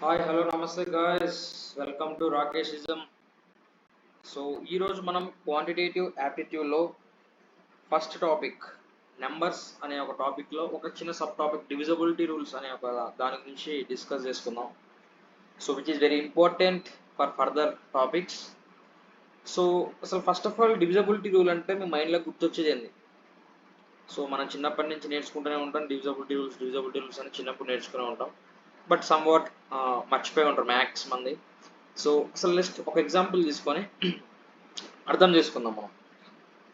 Hi hello నమస్తే guys, welcome to రాకేషిజం. So ఈరోజు మనం క్వాంటిటేటివ్ యాప్టిట్యూడ్లో ఫస్ట్ టాపిక్ నెంబర్స్ అనే ఒక టాపిక్లో ఒక చిన్న సబ్ టాపిక్ డివిజబిలిటీ రూల్స్ అనే ఒక దాని గురించి డిస్కస్ చేసుకుందాం. So which is very important for further topics. So అసలు first of all divisibility rule అంటే మీ మైండ్లో గుర్తొచ్చేది ఏంది? సో మనం చిన్నప్పటి నుంచి నేర్చుకుంటూనే ఉంటాం డివిజబిలిటీ రూల్స్ అని చిన్నప్పుడు నేర్చుకునే ఉంటాం. బట్ సమ్ వాట్ మర్చిపోయి ఉంటారు మ్యాథ్స్ మంది. సో అసలు నెక్స్ట్ ఒక ఎగ్జాంపుల్ తీసుకొని అర్థం చేసుకుందాం మనం.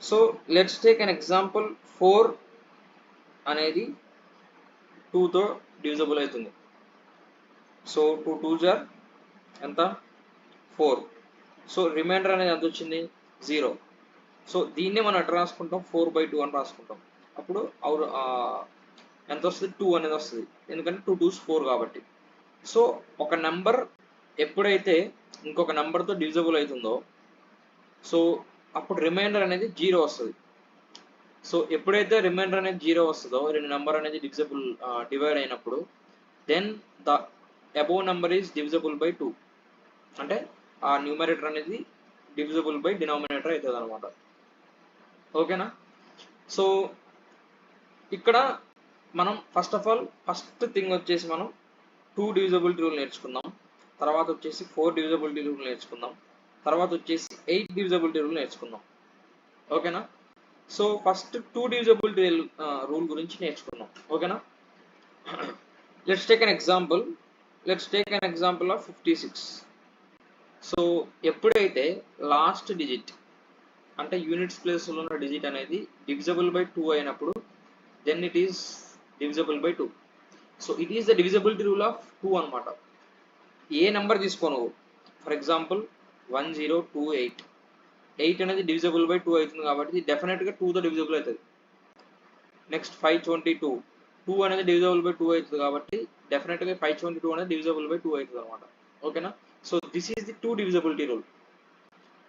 So let's take an example. 4 అనేది 2తో డివిజబుల్ అవుతుంది. సో 2 2s ఆర్ ఎంత? 4. సో రిమైండర్ అనేది ఎంత వచ్చింది? 0. సో దీన్నే మనం ఎట్లా రాసుకుంటాం? 4/2 అని రాసుకుంటాం. అప్పుడు ఎంత వస్తుంది? 2 అనేది వస్తుంది, ఎందుకంటే 2 2s 4 కాబట్టి. సో ఒక నెంబర్ ఎప్పుడైతే ఇంకొక నెంబర్తో డివిజబుల్ అవుతుందో సో అప్పుడు రిమైండర్ అనేది 0 వస్తుంది. సో ఎప్పుడైతే రిమైండర్ అనేది 0 వస్తుందో, రెండు నెంబర్ అనేది డివైడ్ అయినప్పుడు then the above number is divisible by 2. అంటే ఆ న్యూమరేటర్ అనేది డివిజబుల్ బై డినామినేటర్ అవుతుంది అనమాట. ఓకేనా? సో ఇక్కడ మనం first of all first thing వచ్చేసి మనం 2 డివిజబిలిటీ రూల్ నేర్చుకుందాం. తర్వాత వచ్చేసి 4 డివిజబిలిటీ రూల్ నేర్చుకుందాం. తర్వాత వచ్చేసి 8 డివిజబిలిటీ రూల్ నేర్చుకుందాం. ఓకేనా? సో ఫస్ట్ 2 డివిజబిలిటీ రూల్ గురించి నేర్చుకుందాం. ఓకేనా? Let's take an example of 56. So ఎప్పుడైతే లాస్ట్ డిజిట్ అంటే యూనిట్స్ ప్లేస్లో ఉన్న డిజిట్ అనేది డివిజబుల్ బై 2 అయినప్పుడు then it is divisible by 2. So it is the divisibility rule of 2 అనమాట. ఏ నెంబర్ తీసుకోను, ఫర్ ఎగ్జాంపుల్ 1028. 8 అనేది డివిజబుల్ బై 2 అవుతుంది కాబట్టి డెఫినెట్గా 2తో డివిజబుల్ అవుతుంది. నెక్స్ట్ 522. 2 అనేది డివిజబుల్ బై 2 అవుతుంది కాబట్టి డెఫినెట్గా 522 అనేది డివిజబుల్ బై 2 అవుతుంది అనమాట. ఓకేనా? So this is the 2 divisibility rule.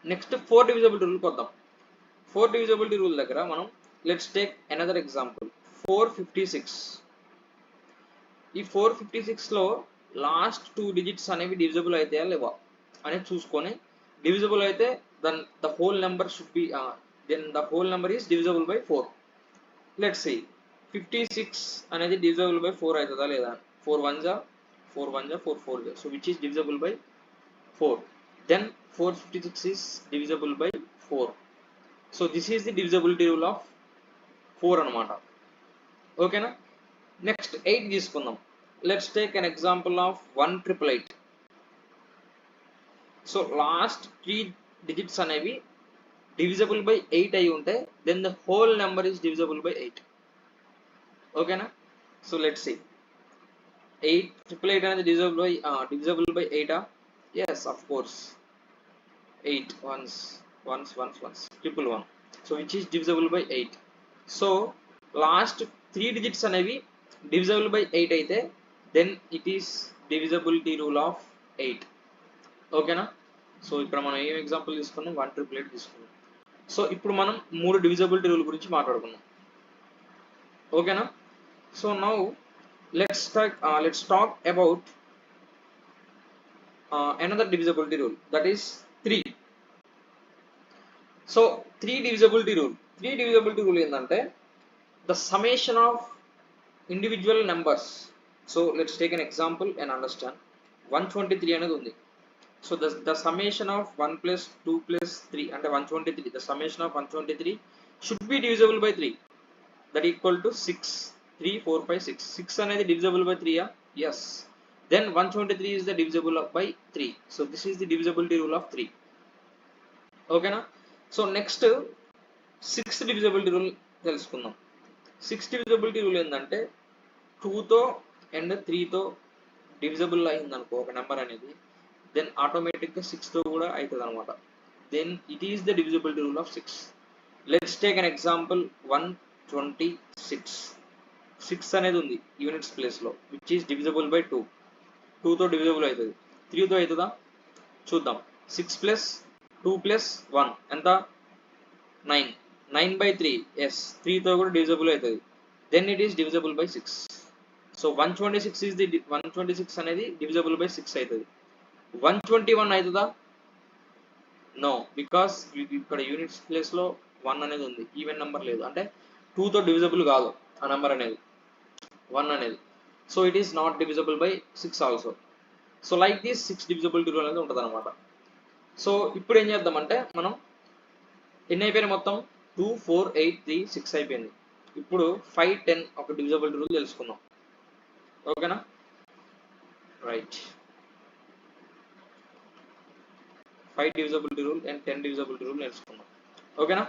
Next 4 divisibility రూల్కి వద్దాం. 4 డివిజబిలిటీ రూల్ దగ్గర మనం లెట్స్ టేక్ అనదర్ ఎగ్జాంపుల్ 456. ఈ 456లో లాస్ట్ 2 డిజిట్స్ అనేవి డివిజబుల్ అవుతాయా లేవా అనేది చూసుకొని, డివిజబుల్ అయితే then the whole number is divisible by 4. Let's see 56 అనేది డివిజబుల్ బై 4 అవుతుందా లేదా? 4 1s 4 1s 4 4s. So which is divisible by 4. Then 456 is divisible by 4. So this is the divisibility rule of 4 అనమాట. ఓకేనా? Next 8 తీసుకుందాం. Let's take an example of 1888. So last 3 digits అనేవి divisible by 8 అయి ఉంటే then the whole number is divisible by 8. ఓకేనా? So let's see 888 అనేది divisible by 8. yes of course. 8 1s 1s 1s 1s 111. So which is divisible by 8. So last 3 digits అనేవి divisible by 8 అయితే then it is divisibility rule of 8. ఓకేనా? So ఇక్కడ మనం ఏం example తీసుకున్నాం? 1888 తీసుకున్నాం. సో ఇప్పుడు మనం 3 డివిజబిలిటీ రూల్ గురించి మాట్లాడుకుందాం. ఓకేనా? So now let's talk about another divisibility rule, that is 3. so 3 divisibility rule ఏంటంటే the summation of individual numbers. so let's take an example and understand. 123 అనేది ఉంది. so the summation of 1 plus 2 plus 3 అంటే 123, the summation of 123 should be divisible by 3, that equal to 6 3 4 5 6. 6 అనేది divisible by 3. yes. then 123 is the divisible by 3. so this is the divisibility rule of 3. ఓకేనా? So next 6th divisibility rule తెలుసుకుందాం. 6th divisibility rule ఏంటంటే 2తో and 3తో divisible అయిందనుకో ఒక number అనేది, then ఆటోమేటిక్గా 6తో కూడా అవుతుంది అనమాట. Then it is the divisibility rule of 6. Let's take an example 126. 6 అనేది ఉంది యూనిట్స్ ప్లేస్లో, విచ్ ఈస్ డివిజబుల్ బై 2. 2తో డివిజబుల్ అవుతుంది. 3తో అవుతుందా చూద్దాం. 6 ప్లస్ 2 ప్లస్ 1 ఎంత? 9. 9/3. ఎస్, 3తో కూడా డివిజబుల్ అవుతుంది. Then it is divisible by 6. So 126 is the 126 అనేది డివిజబుల్ బై 6 అవుతుంది. 121 అవుతుందా? నో, బికాస్ ఇక్కడ యూనిట్స్ ప్లేస్ లో 1 అనేది ఉంది, ఈవెన్ నెంబర్ లేదు, అంటే 2 తో డివిజబుల్ కాదు ఆ నెంబర్ అనేది 1 అనేది. So it is not divisible by 6 also. So like this 6 divisibility rule అనేది ఉంటుంది అనమాట. సో ఇప్పుడు ఏం చేద్దామంటే మనం ఎన్ని అయిపోయినాయి మొత్తం 2 4 8 3 6 అయిపోయింది. ఇప్పుడు 5 10 ఒక డివిజబిలిటీ రూల్ తెలుసుకుందాం. ఓకేనా? Right, 5 divisibility rule and 10 divisibility rule నేర్చుకున్నాం. ఓకేనా?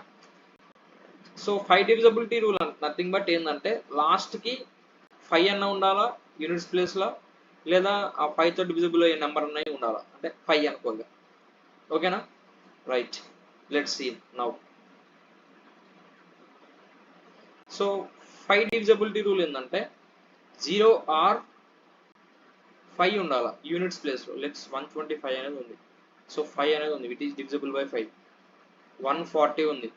So 5 divisibility rule nothing but ఏంటంటే లాస్ట్ కి 5 అన్న ఉండాలా యూనిట్స్ ప్లేస్ లో, లేదా ఆ 5 తో డివిజిబుల్ అయ్యే నెంబర్ ఉన్నాయి ఉండాలా, అంటే 5 అనుకోండి. ఓకేనా? Right, let's see now. So 5 divisibility rule ఏంటంటే 0 ఆర్ 5 ఉండాలా యూనిట్స్ ప్లేస్ లో. లెట్స్ 125 అనేది ఉంది, సో 5 అనేది ఉంది విచ్ ఈస్ డివిజిబుల్ బై 5. 140 ఉంది,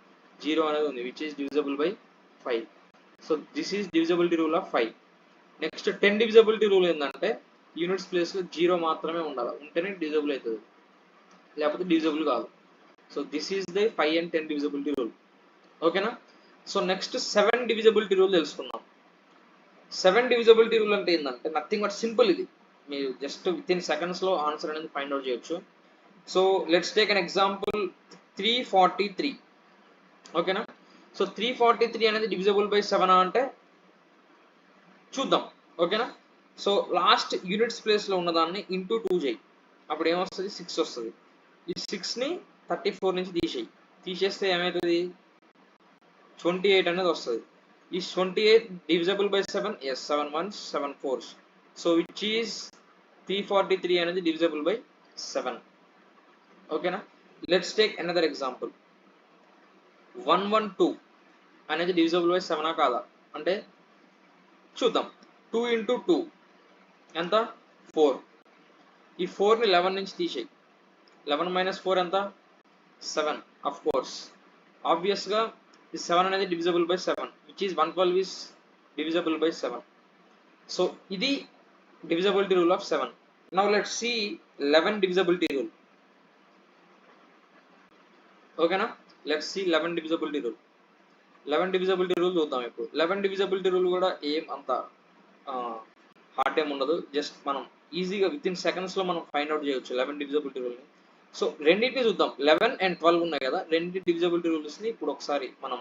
0 అనేది ఉంది which is divisible by 5. So this is divisibility rule of 5. Next 10 divisibility rule ఏంటంటే యూనిట్స్ ప్లేస్ లో 0 మాత్రమే ఉండాలి, ఉంటేనే డివిజబుల్ అవుతుంది, లేకపోతే డివిజబుల్ కాదు. So this is the 5 and 10 divisibility rule. ఓకేనా? సో నెక్స్ట్ 7 డివిజబిలిటీ రూల్ తెలుసుకుందాం. 7 డివిజబిలిటీ రూల్ అంటే ఏంటంటే నథింగ్ బట్ సింపుల్. ఇది మీరు జస్ట్ విత్ ఇన్ సెకండ్స్ లో ఆన్సర్ అనేది ఫైండ్ అవుట్ చేయొచ్చు. So let's take an example 343. ఓకేనా? సో 343 అనేది డివిజబుల్ బై 7 అంటే చూద్దాం. ఓకేనా? సో లాస్ట్ యూనిట్స్ ప్లేస్ లో ఉన్నదాన్ని ఇంటూ 2 చేయి, అప్పుడు ఏమొస్తుంది 6 వస్తుంది. ఈ 6 ని 34 నుంచి తీసేస్తే ఏమవుతుంది 28 అనేది వస్తుంది. ఈ 28 divisible by 7, yes 7 1s 7 4s. So which is 343 అనేది డివిజబుల్ బై 7. ఓకేనా? లెట్స్ టేక్ అనదర్ ఎగ్జాంపుల్ 112 అనేది డివిజబుల్ బై 7 కాదా అంటే చూద్దాం. 2 into 2 ఎంత 4. ఈ 4 ని 11 నుంచి తీసేయి, 11 minus 4 ఎంత 7. అఫ్ కోర్స్ ఆబ్వియస్ గా ఈ 7 అనేది divisible by 7 which is 112 is divisible by 7. So ఇది divisibility rule of 7. Now let's see 11 divisibility rule. ఓకేనా? Let's see 11 divisibility rule. 11 divisibility rule చూద్దాం ఇప్పుడు. 11 divisibility rule కూడా ఏం అంత హార్డ్ ఏం ఉండదు, జస్ట్ మనం ఈజీగా విత్ ఇన్ సెకండ్స్ లో మనం ఫైండ్ అవుట్ చేయొచ్చు 11 divisibility rule ని. సో రెండింటిని చూద్దాం. 11 and 12 ఉన్నాయి కదా, రెండింటి divisibility rules ని ఇప్పుడు ఒకసారి మనం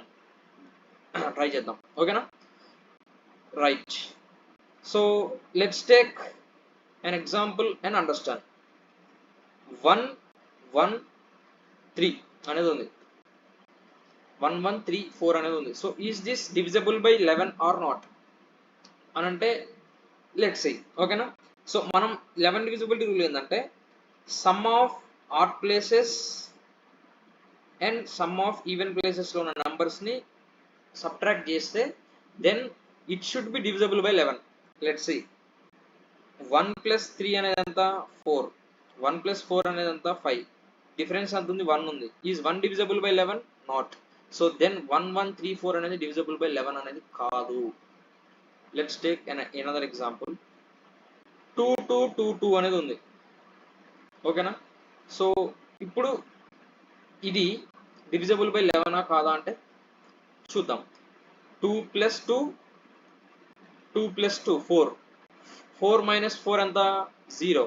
ట్రై చేద్దాం. ఓకేనా? Right, so let's take an example and understand. 113 అనేది ఉంది, 1134 అనేది ఉంది. So is this divisible by 11 or not అని అంటే లెట్స్ సీ. ఓకేనా? సో మనం 11 డివిజిబిలిటీ రూల్ ఏంటంటే sum of odd places and sum of even places లో ఉన్న నంబర్స్ ని సబ్ట్రాక్ట్ చేస్తే then it should be divisible by 11. Let's see. 1 plus 3 అనేది ఎంత 4, 1 plus 4 అనేది ఎంత 5, డిఫరెన్స్ ఎంత ఉంది 1 ఉంది. Is 1 divisible by 11? Not. So then 1134 అనేది డివిజబుల్ బై 11 అనేది కాదు. లెట్స్ టేక్ అనదర్ ఎగ్జాంపుల్ 2222 అనేది ఉంది. ఓకేనా? సో ఇప్పుడు ఇది డివిజబుల్ బై 11 కాదా అంటే చూద్దాం. 2 plus 2 2 plus 2 4, 4 minus 4 ఎంత 0.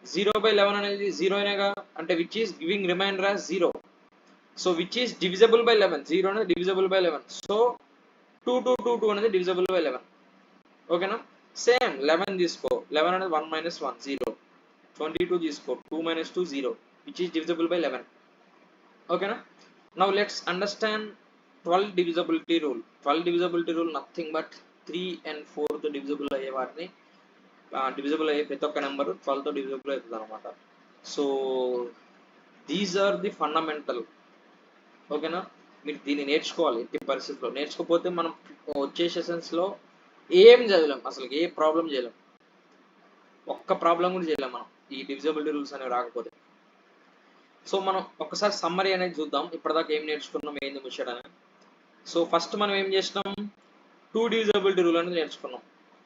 0 by 11 అనేది 0 అనేగా, అంటే which is giving remainder as 0. So which is divisible by 11? 0 అనేది డివిజబుల్ బై 11. సో 2222 అనేది డివిజబుల్ బై 11. ఓకేనా? సేమ్ 11 తీసుకో, 11 అనేది 1 minus 1 0. 22 తీసుకో, 2 minus 2 0, which is divisible by 11. ఓకేనా? Now let's understand 12 divisibility rule. 12 divisibility rule nothing but 3 and 4 తో divisible అయ్యే వాటిని డివిజబుల్ అయ్యే ప్రతి ఒక్క నెంబర్ 12 తో డివిజబుల్ అవుతుంది అనమాట. So these are the fundamental. ఓకేనా? మీరు దీన్ని నేర్చుకోవాలి ఎట్టి పరిస్థితుల్లో. నేర్చుకోకపోతే మనం వచ్చే సెషన్స్ లో ఏం చదవలేం, అసలు ఏ ప్రాబ్లం చేయలేం, ఒక్క ప్రాబ్లం కూడా చేయలేం మనం ఈ డివిజబిలిటీ రూల్స్ అనేవి రాకపోతే. సో మనం ఒకసారి సమ్మరీ అనేది చూద్దాం, ఇప్పటిదాకా ఏం నేర్చుకున్నాం ఏంది ముచ్చడని. సో ఫస్ట్ మనం ఏం చేసినాం 2 డివిజబిలిటీ రూల్ అనేది నేర్చుకున్నాం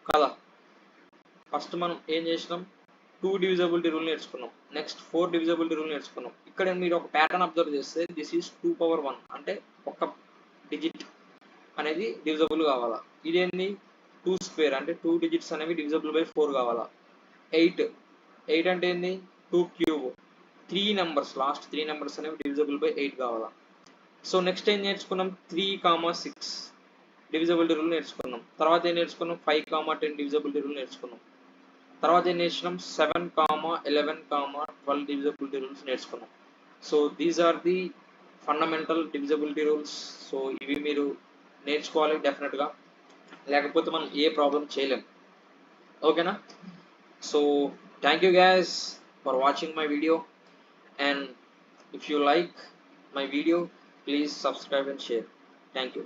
కదా. ఫస్ట్ మనం ఏం చేసినాం, 2 డివిజబిలిటీ రూల్ నేర్చుకున్నాం. నెక్స్ట్ 4 డివిజబిలిటీ రూల్ నేర్చుకున్నాం. ఇక్కడ మీరు ఒక ప్యాటర్న్ అబ్జర్వ్ చేస్తే దిస్ ఈజ్ 2 power 1 అంటే ఒక డిజిట్ అనేది డివిజబుల్ కావాలా. ఇదేంటి 2 స్క్వేర్ అంటే 2 డిజిట్స్ అనేవి డివిజబుల్ బై 4 కావాలా. 8 అంటే ఏంది 2 క్యూబ్, 3 నెంబర్స్ లాస్ట్ 3 నెంబర్స్ అనేవి డివిజబుల్ బై 8 కావాలా. సో నెక్స్ట్ ఏం నేర్చుకున్నాం, 3, 6 డివిజబిలిటీ రూల్ నేర్చుకున్నాం. తర్వాత ఏం నేర్చుకున్నాం, 5, 10 డివిజబిలిటీ రూల్ నేర్చుకున్నాం. తర్వాత ఏం నేర్చుకున్నాం, 7, 11, 12 డివిజబిలిటీ రూల్స్ నేర్చుకున్నాం. So these are the fundamental divisibility rules. So ఇవి మీరు నేర్చుకోవాలి డెఫినెట్గా, లేకపోతే మనం ఏ ప్రాబ్లం చేయలేం. ఓకేనా. So thank you guys for watching my video, and if you like my video, please subscribe and share. Thank you.